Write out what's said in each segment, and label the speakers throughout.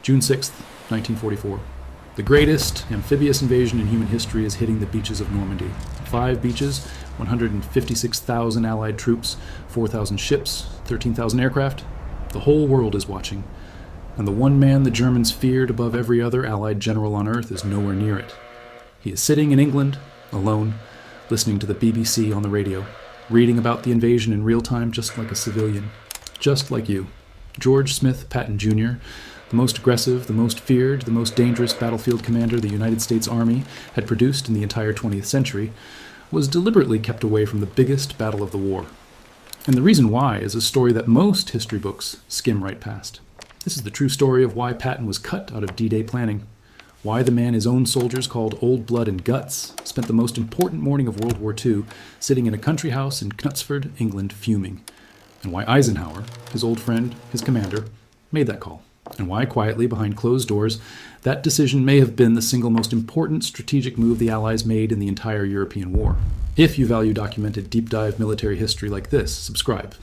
Speaker 1: June 6th, 1944. The greatest amphibious invasion in human history is hitting the beaches of Normandy. 5 beaches, 156,000 Allied troops, 4,000 ships, 13,000 aircraft. The whole world is watching. And the one man the Germans feared above every other Allied general on earth is nowhere near it. He is sitting in England, alone, listening to the BBC on the radio, reading about the invasion in real time just like a civilian. Just like you. George Smith Patton Jr., the most aggressive, the most feared, the most dangerous battlefield commander the United States Army had produced in the entire 20th century, was deliberately kept away from the biggest battle of the war. And the reason why is a story that most history books skim right past. This is the true story of why Patton was cut out of D-Day planning, why the man his own soldiers called Old Blood and Guts spent the most important morning of World War II sitting in a country house in Knutsford, England, fuming, and why Eisenhower, his old friend, his commander, made that call, and why quietly behind closed doors that decision may have been the single most important strategic move the Allies made in the entire European war. If you value documented deep dive military history like this, subscribe.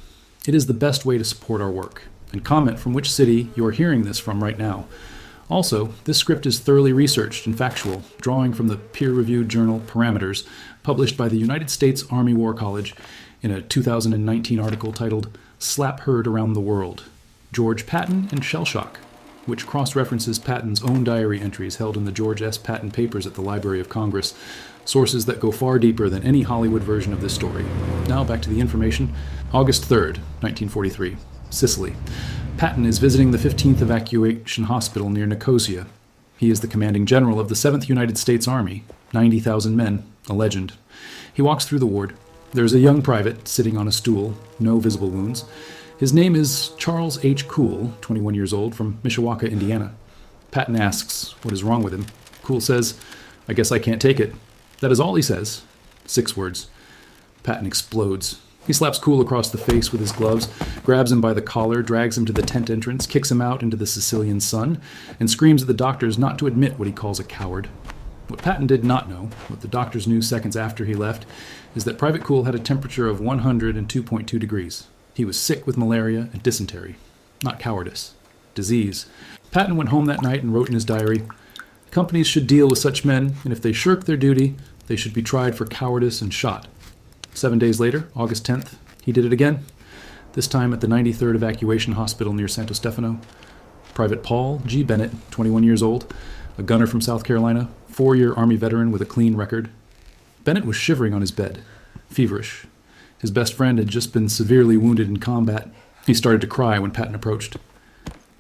Speaker 1: It is the best way to support our work, and comment from which city you are hearing this from right now. Also, this script is thoroughly researched and factual, drawing from the peer-reviewed journal Parameters, published by the United States Army War College in a 2019 article titled Slap Heard Around the World, George Patton and Shell Shock, which cross-references Patton's own diary entries held in the George S. Patton papers at the Library of Congress, sources that go far deeper than any Hollywood version of this story. Now back to the information. August 3rd, 1943, Sicily. Patton is visiting the 15th Evacuation Hospital near Nicosia. He is the commanding general of the 7th United States Army, 90,000 men, a legend. He walks through the ward. There is a young private sitting on a stool, no visible wounds. His name is Charles H. Cool, 21 years old, from Mishawaka, Indiana. Patton asks what is wrong with him. Cool says, "I guess I can't take it." That is all he says. 6 words. Patton explodes. He slaps Cool across the face with his gloves, grabs him by the collar, drags him to the tent entrance, kicks him out into the Sicilian sun, and screams at the doctors not to admit what he calls a coward. What Patton did not know, what the doctors knew seconds after he left, is that Private Cool had a temperature of 102.2 degrees. He was sick with malaria and dysentery. Not cowardice. Disease. Patton went home that night and wrote in his diary, "Companies should deal with such men, and if they shirk their duty, they should be tried for cowardice and shot." 7 days later, August 10th, he did it again, this time at the 93rd Evacuation Hospital near Santo Stefano. Private Paul G. Bennett, 21 years old, a gunner from South Carolina, 4-year Army veteran with a clean record. Bennett was shivering on his bed, feverish. His best friend had just been severely wounded in combat. He started to cry when Patton approached.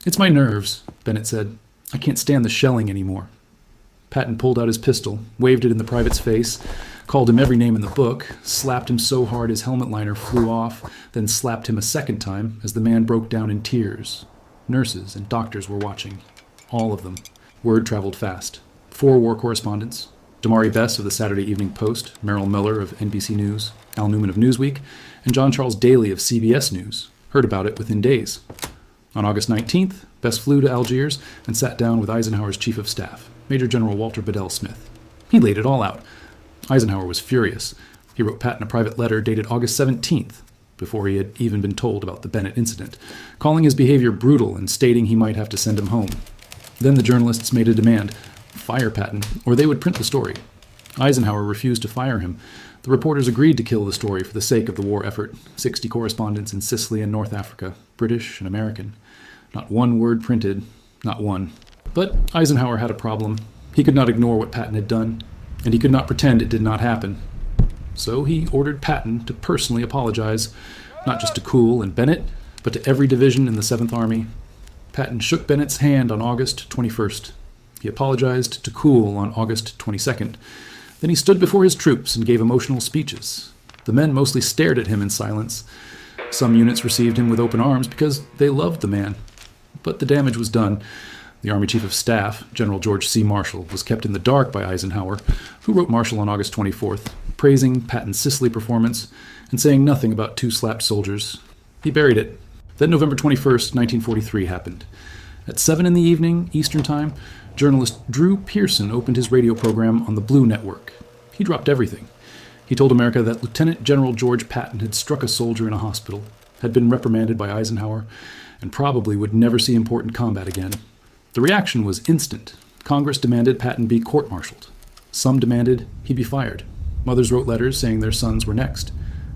Speaker 1: "It's my nerves," Bennett said. "I can't stand the shelling anymore." Patton pulled out his pistol, waved it in the private's face, called him every name in the book, slapped him so hard his helmet liner flew off, then slapped him a second time as the man broke down in tears. Nurses and doctors were watching. All of them. Word traveled fast. 4 war correspondents, Damari Bess of the Saturday Evening Post, Merrill Miller of NBC News, Al Newman of Newsweek, and John Charles Daly of CBS News, heard about it within days. On August 19th, Bess flew to Algiers and sat down with Eisenhower's chief of staff, Major General Walter Bedell Smith. He laid it all out. Eisenhower was furious. He wrote Patton a private letter dated August 17th, before he had even been told about the Bennett incident, calling his behavior brutal and stating he might have to send him home. Then the journalists made a demand: fire Patton, or they would print the story. Eisenhower refused to fire him. The reporters agreed to kill the story for the sake of the war effort. 60 correspondents in Sicily and North Africa, British and American. Not one word printed, not one. But Eisenhower had a problem. He could not ignore what Patton had done, and he could not pretend it did not happen. So he ordered Patton to personally apologize, not just to Cool and Bennett, but to every division in the 7th Army. Patton shook Bennett's hand on August 21st. He apologized to Cool on August 22nd. Then he stood before his troops and gave emotional speeches. The men mostly stared at him in silence. Some units received him with open arms because they loved the man. But the damage was done. The Army Chief of Staff, General George C. Marshall, was kept in the dark by Eisenhower, who wrote Marshall on August 24th, praising Patton's Sicily performance and saying nothing about 2 slapped soldiers. He buried it. Then November 21st, 1943 happened. At 7 in the evening, Eastern Time, journalist Drew Pearson opened his radio program on the Blue Network. He dropped everything. He told America that Lieutenant General George Patton had struck a soldier in a hospital, had been reprimanded by Eisenhower, and probably would never see important combat again. The reaction was instant. Congress demanded Patton be court-martialed. Some demanded he be fired. Mothers wrote letters saying their sons were next.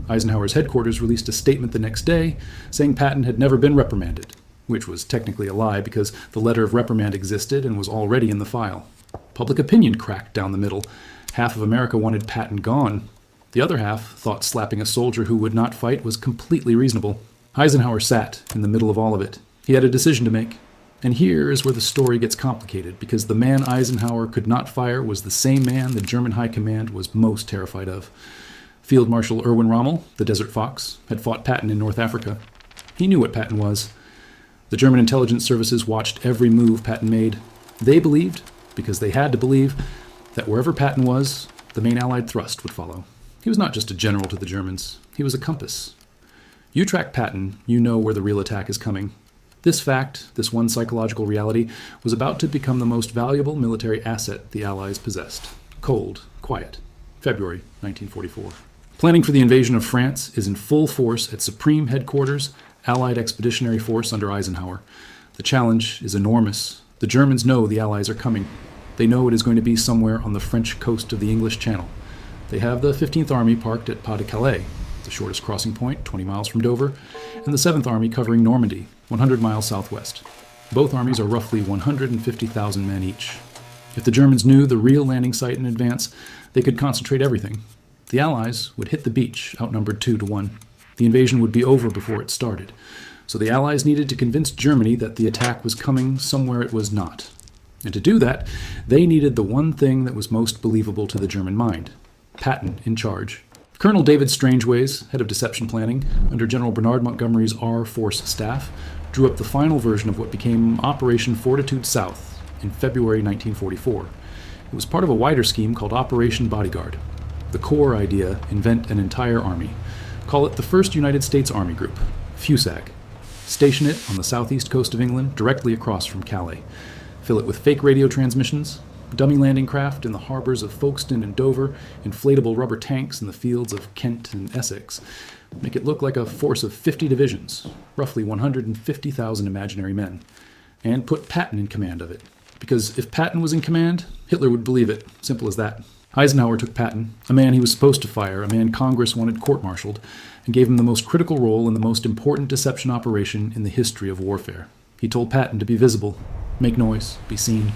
Speaker 1: Eisenhower's headquarters released a statement the next day saying Patton had never been reprimanded, which was technically a lie because the letter of reprimand existed and was already in the file. Public opinion cracked down the middle. Half of America wanted Patton gone. The other half thought slapping a soldier who would not fight was completely reasonable. Eisenhower sat in the middle of all of it. He had a decision to make. And here is where the story gets complicated, because the man Eisenhower could not fire was the same man the German High Command was most terrified of. Field Marshal Erwin Rommel, the Desert Fox, had fought Patton in North Africa. He knew what Patton was. The German intelligence services watched every move Patton made. They believed, because they had to believe, that wherever Patton was, the main Allied thrust would follow. He was not just a general to the Germans. He was a compass. You track Patton, you know where the real attack is coming. This fact, this one psychological reality, was about to become the most valuable military asset the Allies possessed. Cold, quiet. February 1944. Planning for the invasion of France is in full force at Supreme Headquarters, Allied Expeditionary Force under Eisenhower. The challenge is enormous. The Germans know the Allies are coming. They know it is going to be somewhere on the French coast of the English Channel. They have the 15th Army parked at Pas de Calais, the shortest crossing point, 20 miles from Dover, and the 7th Army covering Normandy, 100 miles southwest. Both armies are roughly 150,000 men each. If the Germans knew the real landing site in advance, they could concentrate everything. The Allies would hit the beach, outnumbered 2-1. The invasion would be over before it started. So the Allies needed to convince Germany that the attack was coming somewhere it was not. And to do that, they needed the one thing that was most believable to the German mind: Patton in charge. Colonel David Strangeways, head of deception planning, under General Bernard Montgomery's R Force staff, drew up the final version of what became Operation Fortitude South in February 1944. It was part of a wider scheme called Operation Bodyguard. The core idea: invent an entire army. Call it the First United States Army Group, FUSAG. Station it on the southeast coast of England, directly across from Calais. Fill it with fake radio transmissions, dummy landing craft in the harbors of Folkestone and Dover, inflatable rubber tanks in the fields of Kent and Essex. Make it look like a force of 50 divisions, roughly 150,000 imaginary men. And put Patton in command of it. Because if Patton was in command, Hitler would believe it. Simple as that. Eisenhower took Patton, a man he was supposed to fire, a man Congress wanted court-martialed, and gave him the most critical role in the most important deception operation in the history of warfare. He told Patton to be visible, make noise, be seen.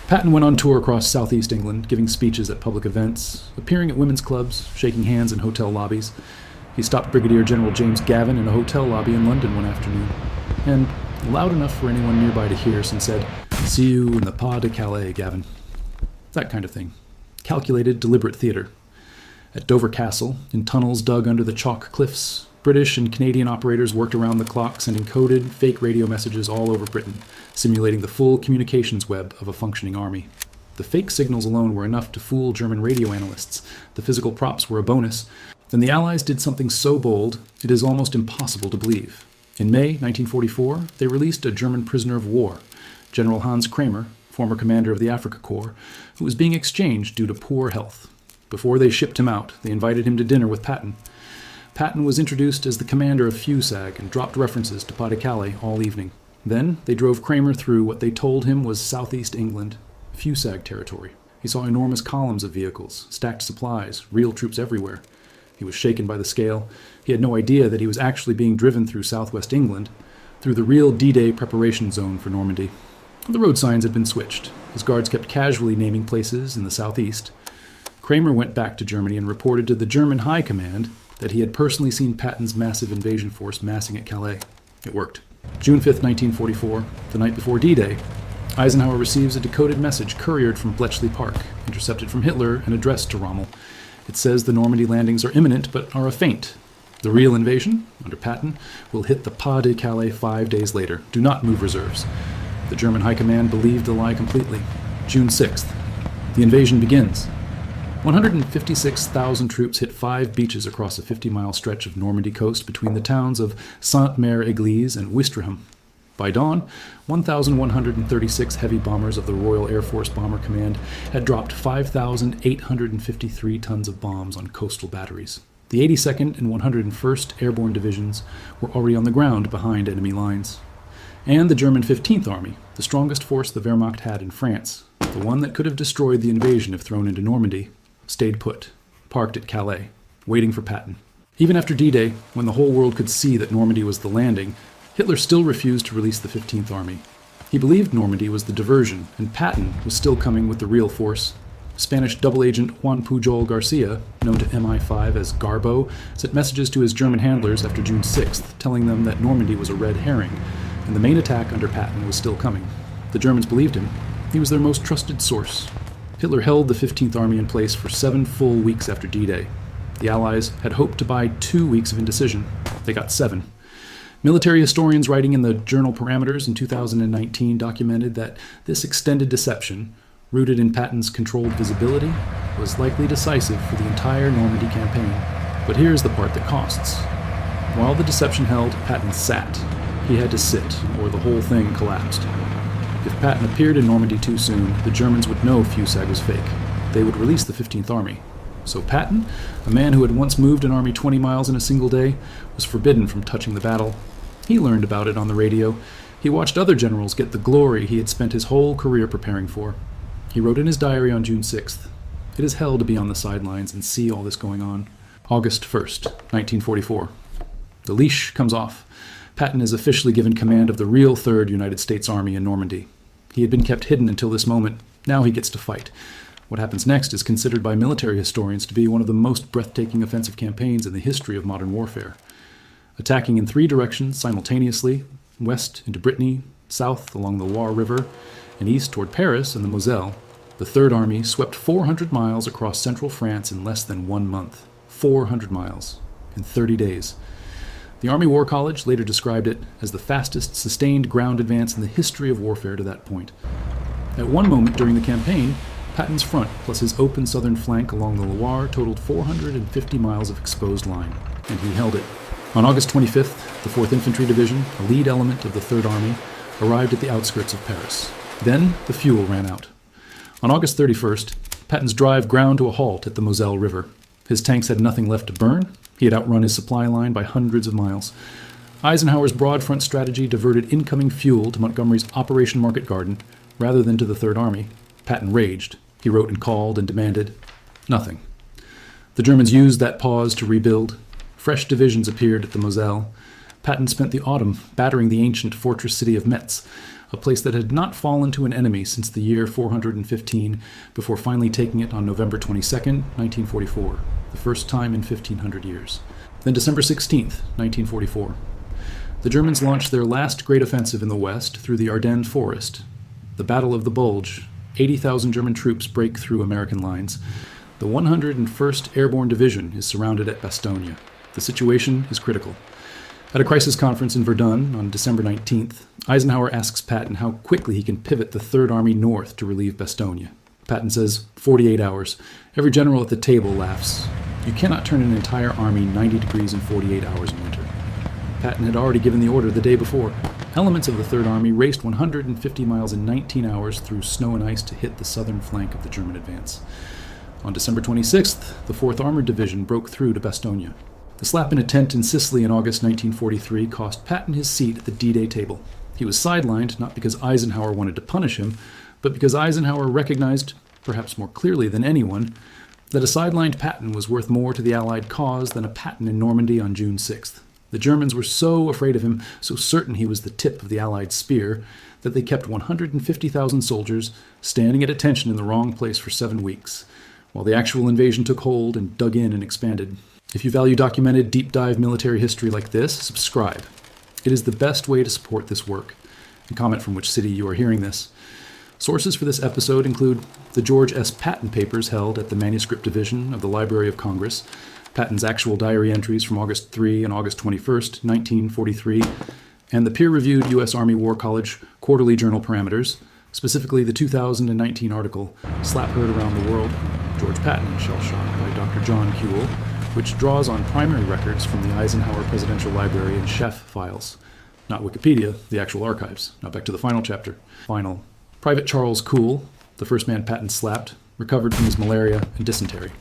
Speaker 1: Patton went on tour across southeast England, giving speeches at public events, appearing at women's clubs, shaking hands in hotel lobbies. He stopped Brigadier General James Gavin in a hotel lobby in London one afternoon, and, loud enough for anyone nearby to hear, said, "See you in the Pas de Calais, Gavin." That kind of thing. Calculated, deliberate theater. At Dover Castle, in tunnels dug under the chalk cliffs, British and Canadian operators worked around the clock, sending coded, fake radio messages all over Britain, simulating the full communications web of a functioning army. The fake signals alone were enough to fool German radio analysts. The physical props were a bonus. Then the Allies did something so bold, it is almost impossible to believe. In May 1944, they released a German prisoner of war, General Hans Kramer, former commander of the Africa Corps, who was being exchanged due to poor health. Before they shipped him out, they invited him to dinner with Patton. Patton was introduced as the commander of FUSAG and dropped references to Pas de Calais all evening. Then they drove Kramer through what they told him was southeast England, FUSAG territory. He saw enormous columns of vehicles, stacked supplies, real troops everywhere. He was shaken by the scale. He had no idea that he was actually being driven through southwest England, through the real D-Day preparation zone for Normandy. The road signs had been switched. His guards kept casually naming places in the southeast. Kramer went back to Germany and reported to the German High Command that he had personally seen Patton's massive invasion force massing at Calais. It worked. June 5th, 1944, the night before D-Day, Eisenhower receives a decoded message couriered from Bletchley Park, intercepted from Hitler and addressed to Rommel. It says the Normandy landings are imminent but are a feint. The real invasion, under Patton, will hit the Pas de Calais 5 days later. Do not move reserves. The German High Command believed the lie completely. June 6th. The invasion begins. 156,000 troops hit 5 beaches across a 50-mile stretch of Normandy coast between the towns of Sainte-Mère-Église and Ouistreham. By dawn, 1,136 heavy bombers of the Royal Air Force Bomber Command had dropped 5,853 tons of bombs on coastal batteries. The 82nd and 101st Airborne Divisions were already on the ground behind enemy lines. and the German 15th Army, the strongest force the Wehrmacht had in France, the one that could have destroyed the invasion if thrown into Normandy, stayed put, parked at Calais, waiting for Patton. Even after D-Day, when the whole world could see that Normandy was the landing, Hitler still refused to release the 15th Army. He believed Normandy was the diversion, and Patton was still coming with the real force. Spanish double agent Juan Pujol Garcia, known to MI5 as Garbo, sent messages to his German handlers after June 6th, telling them that Normandy was a red herring, and the main attack under Patton was still coming. The Germans believed him. He was their most trusted source. Hitler held the 15th Army in place for 7 full weeks after D-Day. The Allies had hoped to buy 2 weeks of indecision. They got 7. Military historians writing in the journal Parameters in 2019 documented that this extended deception, rooted in Patton's controlled visibility, was likely decisive for the entire Normandy campaign. But here's the part that costs. While the deception held, Patton sat. He had to sit, or the whole thing collapsed. If Patton appeared in Normandy too soon, the Germans would know Fusag was fake. They would release the 15th Army. So Patton, a man who had once moved an army 20 miles in a single day, was forbidden from touching the battle. He learned about it on the radio. He watched other generals get the glory he had spent his whole career preparing for. He wrote in his diary on June 6th, "It is hell to be on the sidelines and see all this going on." August 1st, 1944. The leash comes off. Patton is officially given command of the real 3rd United States Army in Normandy. He had been kept hidden until this moment. Now he gets to fight. What happens next is considered by military historians to be one of the most breathtaking offensive campaigns in the history of modern warfare. Attacking in 3 directions simultaneously, west into Brittany, south along the Loire River, and east toward Paris and the Moselle, the 3rd Army swept 400 miles across central France in less than 1 month. 400 miles in 30 days. The Army War College later described it as the fastest sustained ground advance in the history of warfare to that point. At one moment during the campaign, Patton's front plus his open southern flank along the Loire totaled 450 miles of exposed line, and he held it. On August 25th, the 4th Infantry Division, a lead element of the 3rd Army, arrived at the outskirts of Paris. Then the fuel ran out. On August 31st, Patton's drive ground to a halt at the Moselle River. His tanks had nothing left to burn. He had outrun his supply line by hundreds of miles. Eisenhower's broad front strategy diverted incoming fuel to Montgomery's Operation Market Garden rather than to the 3rd Army. Patton raged. He wrote and called and demanded nothing. The Germans used that pause to rebuild. Fresh divisions appeared at the Moselle. Patton spent the autumn battering the ancient fortress city of Metz, a place that had not fallen to an enemy since the year 415, before finally taking it on November 22nd, 1944, the first time in 1,500 years. Then December 16th, 1944. The Germans launched their last great offensive in the west through the Ardennes forest. The Battle of the Bulge. 80,000 German troops break through American lines. The 101st Airborne Division is surrounded at Bastogne. The situation is critical. At a crisis conference in Verdun on December 19th, Eisenhower asks Patton how quickly he can pivot the 3rd Army north to relieve Bastogne. Patton says, 48 hours. Every general at the table laughs. You cannot turn an entire army 90 degrees in 48 hours in winter. Patton had already given the order the day before. Elements of the 3rd Army raced 150 miles in 19 hours through snow and ice to hit the southern flank of the German advance. On December 26th, the 4th Armored Division broke through to Bastogne. The slap in a tent in Sicily in August 1943 cost Patton his seat at the D-Day table. He was sidelined not because Eisenhower wanted to punish him, but because Eisenhower recognized, perhaps more clearly than anyone, that a sidelined Patton was worth more to the Allied cause than a Patton in Normandy on June 6th. The Germans were so afraid of him, so certain he was the tip of the Allied spear, that they kept 150,000 soldiers standing at attention in the wrong place for 7 weeks, while the actual invasion took hold and dug in and expanded. If you value documented, deep-dive military history like this, subscribe. It is the best way to support this work. And comment from which city you are hearing this. Sources for this episode include the George S. Patton papers held at the Manuscript Division of the Library of Congress, Patton's actual diary entries from August 3 and August 21st, 1943, and the peer-reviewed U.S. Army War College quarterly journal Parameters, specifically the 2019 article, Slap Heard Around the World, George Patton, Shell Shock by Dr. John Kuehl, which draws on primary records from the Eisenhower Presidential Library and Chef files. Not Wikipedia, the actual archives. Now back to the final chapter. Final. Private Charles Kuehl, the first man Patton slapped, recovered from his malaria and dysentery.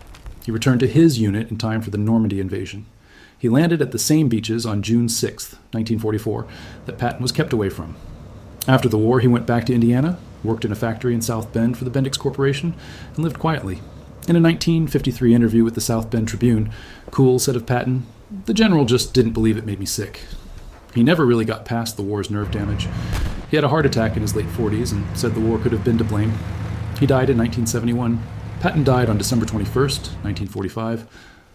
Speaker 1: He returned to his unit in time for the Normandy invasion. He landed at the same beaches on June 6, 1944, that Patton was kept away from. After the war, he went back to Indiana, worked in a factory in South Bend for the Bendix Corporation, and lived quietly. In a 1953 interview with the South Bend Tribune, Cool said of Patton, "The general just didn't believe it made me sick." He never really got past the war's nerve damage. He had a heart attack in his late 40s and said the war could have been to blame. He died in 1971. Patton died on December 21st, 1945,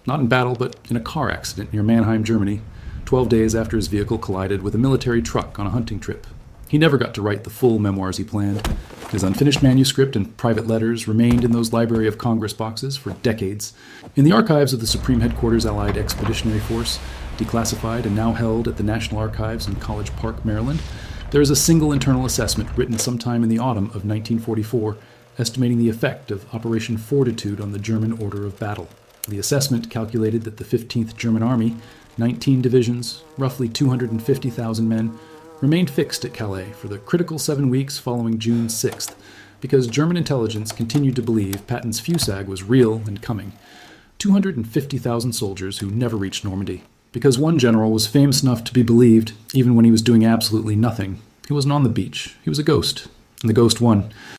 Speaker 1: not in battle, but in a car accident near Mannheim, Germany, 12 days after his vehicle collided with a military truck on a hunting trip. He never got to write the full memoirs he planned. His unfinished manuscript and private letters remained in those Library of Congress boxes for decades. In the archives of the Supreme Headquarters Allied Expeditionary Force, declassified and now held at the National Archives in College Park, Maryland, there is a single internal assessment written sometime in the autumn of 1944, estimating the effect of Operation Fortitude on the German order of battle. The assessment calculated that the 15th German Army, 19 divisions, roughly 250,000 men, remained fixed at Calais for the critical 7 weeks following June 6th, because German intelligence continued to believe Patton's Fusag was real and coming. 250,000 soldiers who never reached Normandy. Because one general was famous enough to be believed, even when he was doing absolutely nothing. He wasn't on the beach. He was a ghost. And the ghost won.